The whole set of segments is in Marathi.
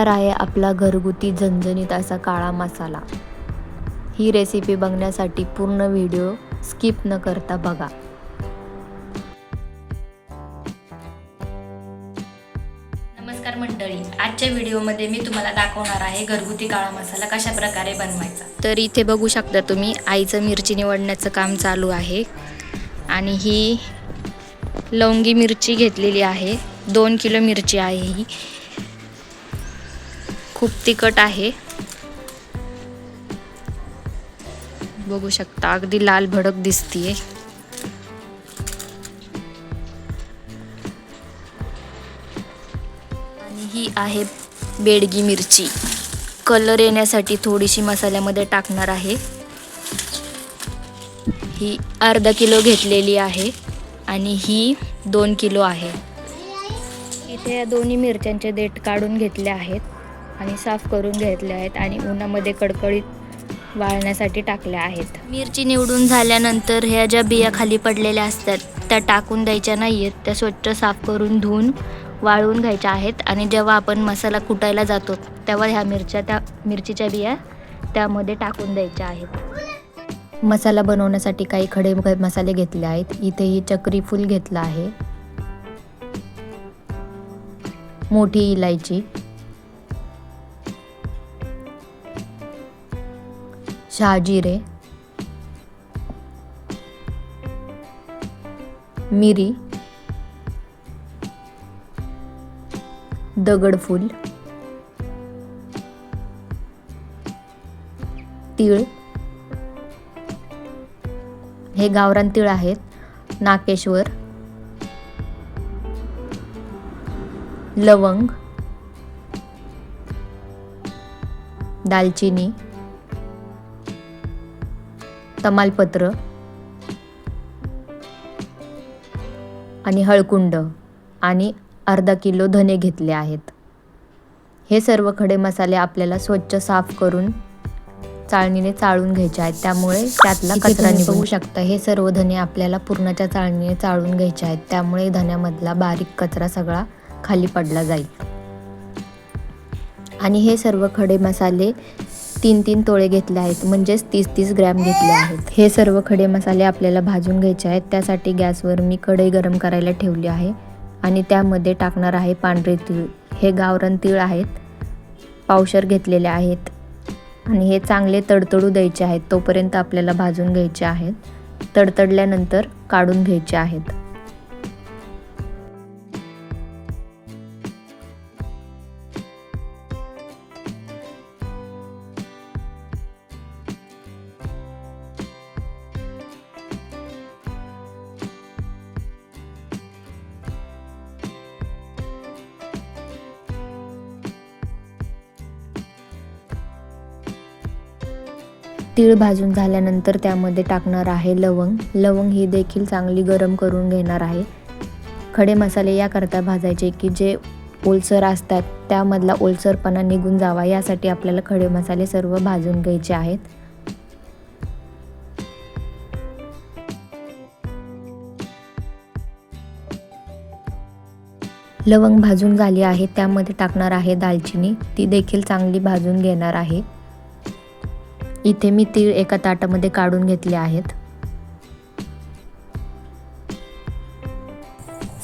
तयार आहे आपला घरगुती झणझणीत असा काळा मसाला। ही रेसिपी बघण्यासाठी पूर्ण व्हिडिओ स्किप न करता बघा। नमस्कार मंडळी, आजच्या व्हिडिओमध्ये मी तुम्हाला दाखवणार आहे घरगुती काळा मसाला कशा प्रकारे बनवायचा। तर इथे बघू शकता तुम्ही आईचं मिरची निवडण्याचं काम चालू आहे आणि ही लवंगी मिरची घेतलेली आहे। 2 किलो मिरची आहे ही, खूप तिखट आहे। बघू शकता अगदी लाल भडक दिसतीये। आणि ही आहे बेडगी मिरची, कलर येण्यासाठी थोडीशी मसाल्यामध्ये टाकणार आहे। ही अर्धा किलो घेतलेली आहे आणि ही 2 किलो आहे। इथे या दोन्ही मिरच्यांचे देठ काढून घेतले आहेत आणि साफ करून घेतले आहेत आणि उन्हामध्ये कडकडीत वाळण्यासाठी टाकल्या आहेत। मिरची निवडून झाल्यानंतर ह्या ज्या बिया खाली पडलेल्या असतात त्या टाकून द्यायच्या नाहीयेत, त्या स्वच्छ साफ करून धुवून वाळवून घ्यायच्या आहेत। आणि जेव्हा आपण मसाला कुटायला जातो तेव्हा ह्या मिरचीच्या बिया त्यामध्ये टाकून द्यायच्या आहेत। मसाला बनवण्यासाठी काही खडे मसाले घेतले आहेत। इथे ही चक्री फूल घेतला आहे, मोठी इलायची, शहाजिरे, मिरी, दगडफूल, तीळ, हे गावरान तीळ आहेत, नाकेश्वर, लवंग, दालचिनी, तमालपत्र आणि हळकुंड आणि अर्धा किलो धने घेतले आहेत। हे सर्व खडे मसाले आपल्याला स्वच्छ साफ करून चाळणीने चाळून घ्यायचे आहेत, त्यामुळे त्यातला कचरा निघू शकता। हे सर्व धने आपल्याला पूर्णाच्या चाळणीने चाळून घ्यायचे आहेत, त्यामुळे धन्यामधला बारीक कचरा सगळा खाली पडला जाईल। आणि हे सर्व खडे मसाले 3-3 तोळे घेतले आहेत, म्हणजेच 30-30 ग्रॅम घेतले आहेत। हे सर्व खडे मसाले आपल्याला भाजून घ्यायचे आहेत। त्यासाठी गॅसवर मी कढई गरम करायला ठेवली आहे आणि त्यामध्ये टाकणार आहे पांढरे तीळ। हे गावरान तीळ आहेत, पावशर घेतलेले आहेत आणि हे चांगले तडतडू द्यायचे आहेत, तोपर्यंत आपल्याला भाजून घ्यायचे आहेत। तडतडल्यानंतर काढून घ्यायचे आहेत। तीळ भाजून झाल्यानंतर त्यामध्ये टाकणार आहे लवंग। लवंग ही देखील चांगली गरम करून घेणार आहे। खडे मसाले याकरता भाजायचे की जे ओलसर असतात त्यामधला ओलसरपणा निघून जावा, यासाठी आपल्याला खडे मसाले सर्व भाजून घ्यायचे आहेत। लवंग भाजून झाली आहे, त्यामध्ये टाकणार आहे दालचिनी, ती देखील चांगली भाजून घेणार आहे। इथे मी तीळ एका ताटामध्ये काढून घेतले आहेत।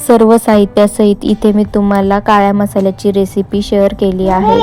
सर्व साहित्यासहित इथे मी तुम्हाला काळ्या मसाल्याची रेसिपी शेअर केली आहे।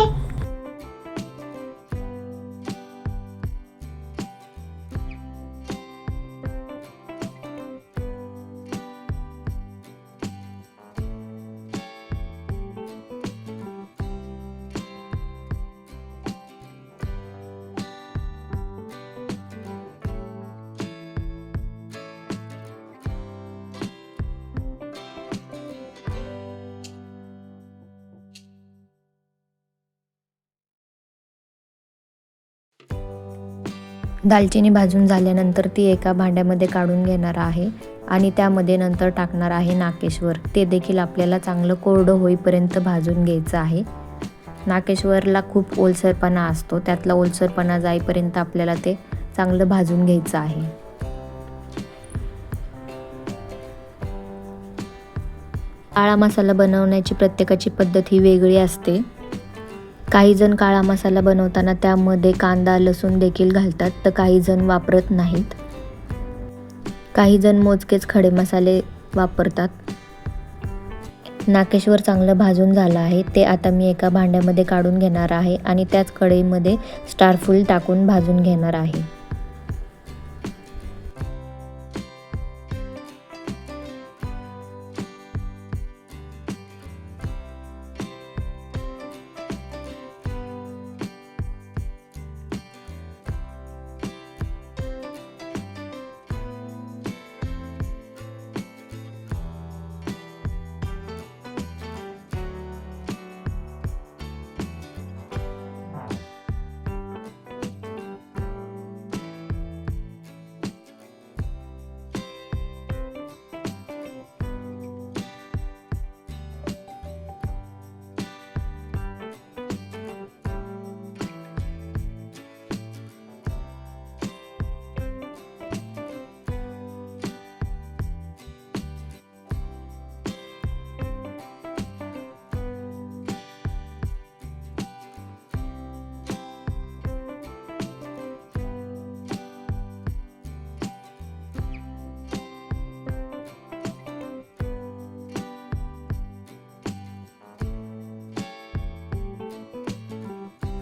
दालचिनी भाजून झाल्यानंतर ती एका भांड्यामध्ये काढून घेणार आहे आणि त्यामध्ये नंतर टाकणार आहे नाकेश्वर। ते देखील आपल्याला चांगलं कोरडं होईपर्यंत भाजून घ्यायचं आहे। नाकेश्वरला खूप ओलसरपणा असतो, त्यातला ओलसरपणा जाईपर्यंत आपल्याला ते चांगलं भाजून घ्यायचं आहे। काळा मसाला बनवण्याची प्रत्येकाची पद्धत ही वेगळी असते। काही जण काळा मसाला बनवताना त्यामध्ये कांदा लसूण देखील घालतात, तर काही जण वापरत नाहीत. काही जण मोजकेच खडे मसाले वापरतात. नाकेश्वर चांगलं भाजून झालं आहे. ते आता मी एका भांड्यामध्ये काढून घेणार आहे आणि त्याच कढईमध्ये स्टारफ्रूट टाकून भाजून घेणार आहे.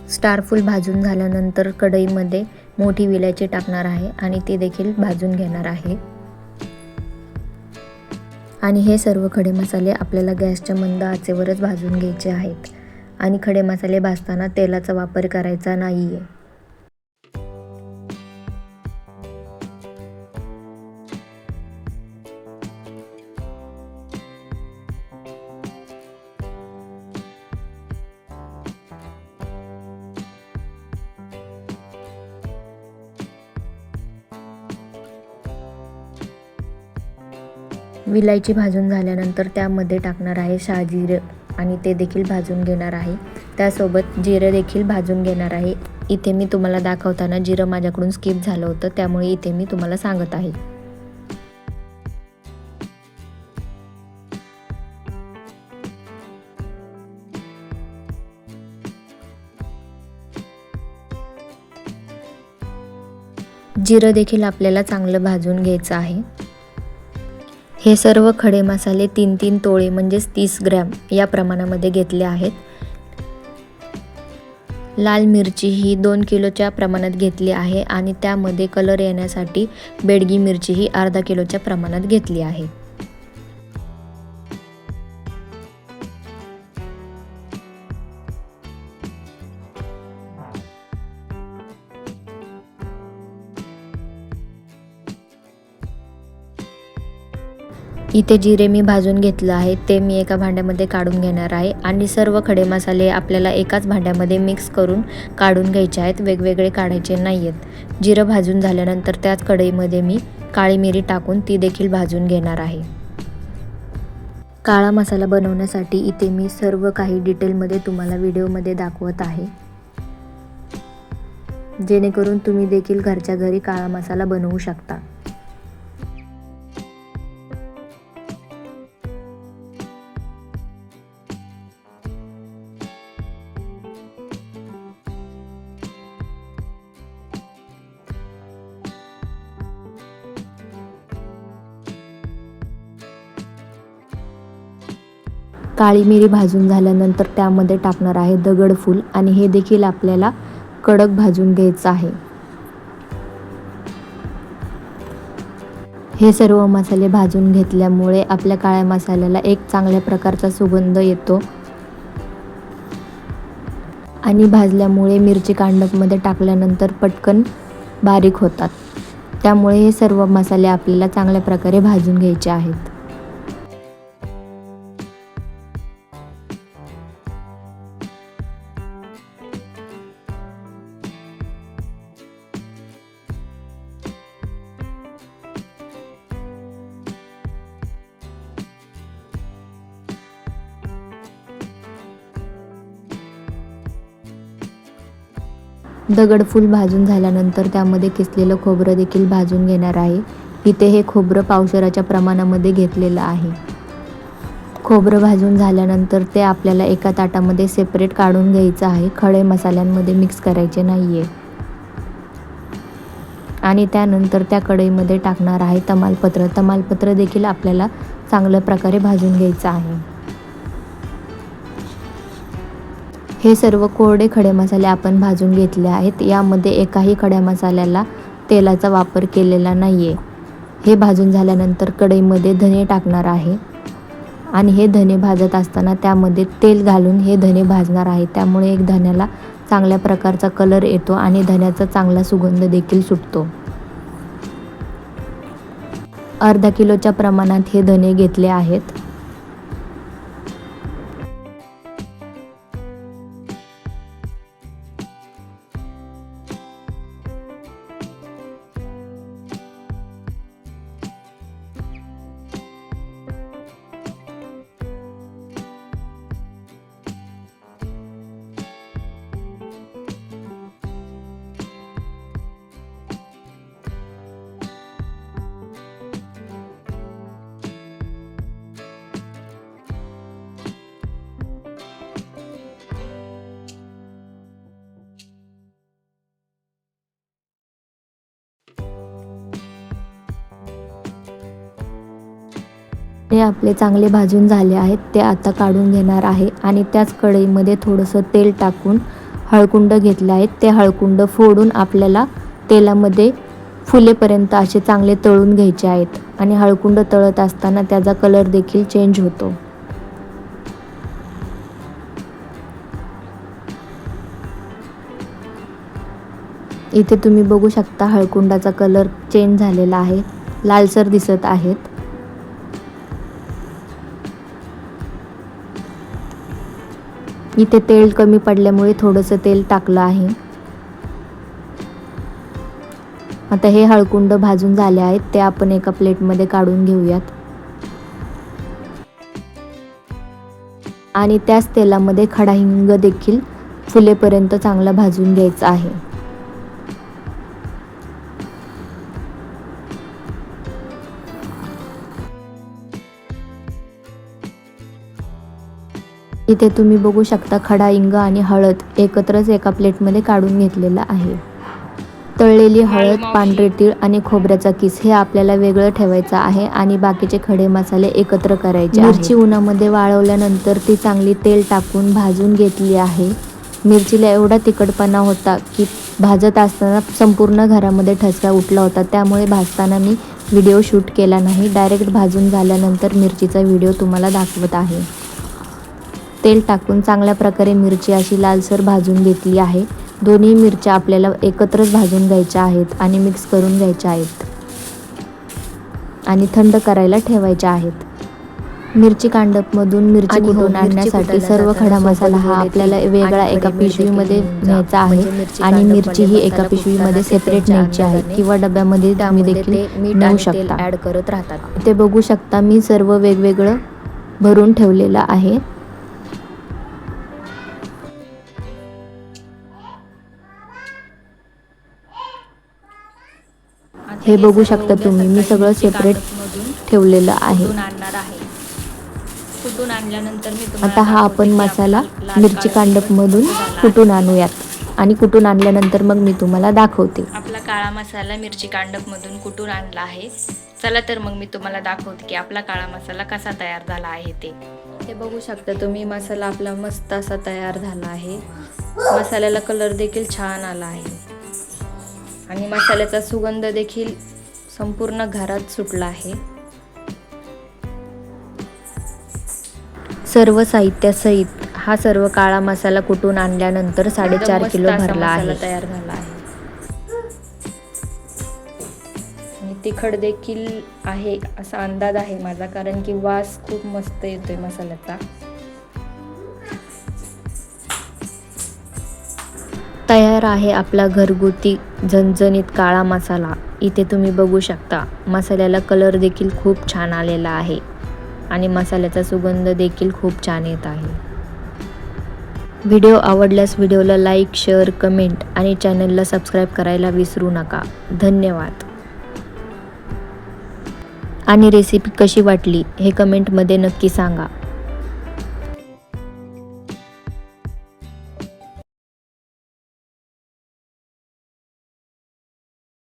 स्टारफ्रूट भाजून झाल्यानंतर कढईमध्ये मोठी विलायची टाकणार आहे आणि ती देखील भाजून घेणार आहे. आणि हे सर्व खडे मसाले आपल्याला गॅसच्या मंद आचेवरच भाजून घ्यायचे आहेत. आणि खडे मसाले भाजताना तेलाचा वापर करायचा नाहीये. विलायची भाजून झाल्यानंतर त्यामध्ये टाकणार आहे शहाजिरे आणि ते देखील भाजून घेणार आहे. त्यासोबत जिरे देखील भाजून घेणार आहे. इथे मी तुम्हाला दाखवताना जिरं माझ्याकडून स्किप झालं होतं, त्यामुळे इथे मी तुम्हाला सांगत आहे. जिरं देखील आपल्याला चांगलं भाजून घ्यायचं आहे. हे सर्व खडे मसाले 3-3 तोळे म्हणजेच 30 ग्रॅम या प्रमाणामध्ये घेतले आहेत. लाल मिरची ही 2 किलोच्या प्रमाणात घेतली आहे आणि त्यामध्ये कलर येण्यासाठी बेडगी मिरची ही अर्धा किलोच्या प्रमाणात घेतली आहे. इथे जिरे मी भाजून घेतलं आहे, ते मी एका भांड्यामध्ये काढून घेणार आहे. आणि सर्व खडे मसाले आपल्याला एकाच भांड्यामध्ये मिक्स करून काढून घ्यायचे आहेत, वेगवेगळे काढायचे नाही आहेत. जिरं भाजून झाल्यानंतर त्याच कढईमध्ये मी काळी मिरी टाकून ती देखील भाजून घेणार आहे. काळा मसाला बनवण्यासाठी इथे मी सर्व काही डिटेलमध्ये तुम्हाला व्हिडिओमध्ये दाखवत आहे, जेणेकरून तुम्ही देखील घरच्या घरी काळा मसाला बनवू शकता. काळी मिरी भाजून झाल्यानंतर त्यामध्ये टाकणार आहे दगडफूल आणि हे देखील आपल्याला कडक भाजून घ्यायचं आहे. हे सर्व मसाले भाजून घेतल्यामुळे आपल्या काळ्या मसाल्याला एक चांगल्या प्रकारचा सुगंध येतो आणि भाजल्यामुळे मिरची कांडपमध्ये टाकल्यानंतर पटकन बारीक होतात. त्यामुळे हे सर्व मसाले आपल्याला चांगल्या प्रकारे भाजून घ्यायचे आहेत. दगडफूल भाजून झाल्यानंतर त्यामध्ये किसलेलं खोबरं देखील भाजून घेणार आहे. इथे हे खोबरं पावशेराच्या प्रमाणामध्ये घेतलेलं आहे. खोबरं भाजून झाल्यानंतर ते आपल्याला एका ताटामध्ये सेपरेट काढून घ्यायचं आहे. खडे मसाल्यांमध्ये मिक्स करायचे नाही आहे. आणि त्यानंतर त्या कढईमध्ये टाकणार आहे तमालपत्र. तमालपत्र देखील आपल्याला चांगल्या प्रकारे भाजून घ्यायचं आहे. हे सर्व कोरडे खडे मसाले आपण भाजून घेतले आहेत. यामध्ये एकाही खड्या मसाल्याला तेलाचा वापर केलेला नाही आहे. हे भाजून झाल्यानंतर कढईमध्ये धने टाकणार आहे आणि हे धने भाजत असताना त्यामध्ये तेल घालून हे धने भाजणार आहे. त्यामुळे एक धन्याला चांगल्या प्रकारचा कलर येतो आणि धन्याचा चांगला सुगंध देखील सुटतो. अर्धा किलोच्या प्रमाणात हे धने घेतले आहेत. हे आपले चांगले भाजून झाले आहेत. ते आता काढून घेणार आहे आणि त्याच कढईमध्ये थोडंसं तेल टाकून हळकुंड घेतले आहेत. ते हळकुंड फोडून आपल्याला तेलामध्ये फुलेपर्यंत असे चांगले तळून घ्यायचे आहेत. आणि हळकुंड तळत असताना त्याचा कलर देखील चेंज होतो. इथे तुम्ही बघू शकता हळकुंडाचा कलर चेंज झालेला आहे, लालसर दिसत आहेत. इथे तेल कमी पडल्यामुळे थोडंसं तेल टाकलं आहे. आता हे हळकुंड भाजून झाले आहेत, ते आपण एका प्लेटमध्ये काढून घेऊयात. आणि त्याच तेलामध्ये खडा हिंग देखील फुलेपर्यंत चांगला भाजून घ्यायचा आहे. इथे तुम्ही बघू शकता खडा हिंग आणि हळद एकत्रच एका प्लेटमध्ये काढून घेतलेला आहे. तळलेली हळद, पांढरे तीळ आणि खोबऱ्याचा किस हे आपल्याला वेगळं ठेवायचं आहे आणि बाकीचे खडे मसाले एकत्र करायचे आहेत. मिरची उन्हामध्ये वाळवल्यानंतर ती चांगली तेल टाकून भाजून घेतली आहे. मिरचीला एवढा तिखटपणा होता की भाजत असताना संपूर्ण घरामध्ये ठसका उठला होता. त्यामुळे भाजताना मी व्हिडिओ शूट केला नाही, डायरेक्ट भाजून झाल्यानंतर मिरचीचा व्हिडिओ तुम्हाला दाखवत आहे. तेल टाकून चांगल्या प्रकारे मिरची अशी लालसर भाजून घेतली आहे. दोन्ही मिरच्या आपल्याला एकत्रच भाजून घ्यायच्या आहेत आणि मिक्स करून घ्यायच्या आहेत आणि थंड करायला ठेवायच्या आहेत. मिरची कांडपमधून मिरची कुटून आणण्यासाठी सर्व खडा मसाला हा आपल्याला वेगळा एका पिशवीमध्ये न्यायचा आहे आणि मिरची ही एका पिशवीमध्ये सेपरेट न्यायची आहे किंवा डब्यामध्ये तुम्ही देखील नेऊ शकता. ॲड करत राहतात. ते बघू शकता मी सर्व वेगवेगळं भरून ठेवलेलं आहे. हे बघू शकता तुम्ही मी सगळं सेपरेट ठेवलेलं आहे. कुटून आणल्यानंतर मी आता हा आपण मसाला मिरची कांडपमधून कुटून आणूयात आणि कुटून आणल्यानंतर मग मी तुम्हाला दाखवते. आपला काळा मसाला मिरची कांडपमधून कुटून आणला आहे. चला तर मग मी तुम्हाला दाखवते की आपला काळा मसाला कसा तयार झाला आहे ते. हे बघू शकता तुम्ही मसाला आपला मस्त असा तयार झाला आहे. मसाल्याला कलर देखील छान आला आहे आणि मसाल्याचा सुगंध देखील संपूर्ण घरात सुटला आहे. सर्व साहित्यासहित हा सर्व काळा मसाला कुटून आणल्यानंतर 4.5 किलो भरला आहे. तयार झाला आहे आणि तिखट देखील आहे असा अंदाज आहे माझा, कारण की वास खूप मस्त येतोय मसाल्याचा. तयार आहे आपला घरगुती झणझणीत काळा मसाला. इथे तुम्ही बघू शकता मसाल्याला कलर देखील खूप छान आलेला आहे आणि मसाल्याचा सुगंध देखील खूप छान येत आहे. व्हिडिओ आवडल्यास व्हिडिओला लाईक, शेअर, कमेंट आणि चॅनलला सबस्क्राईब करायला विसरू नका. धन्यवाद. आणि रेसिपी कशी वाटली हे कमेंटमध्ये नक्की सांगा.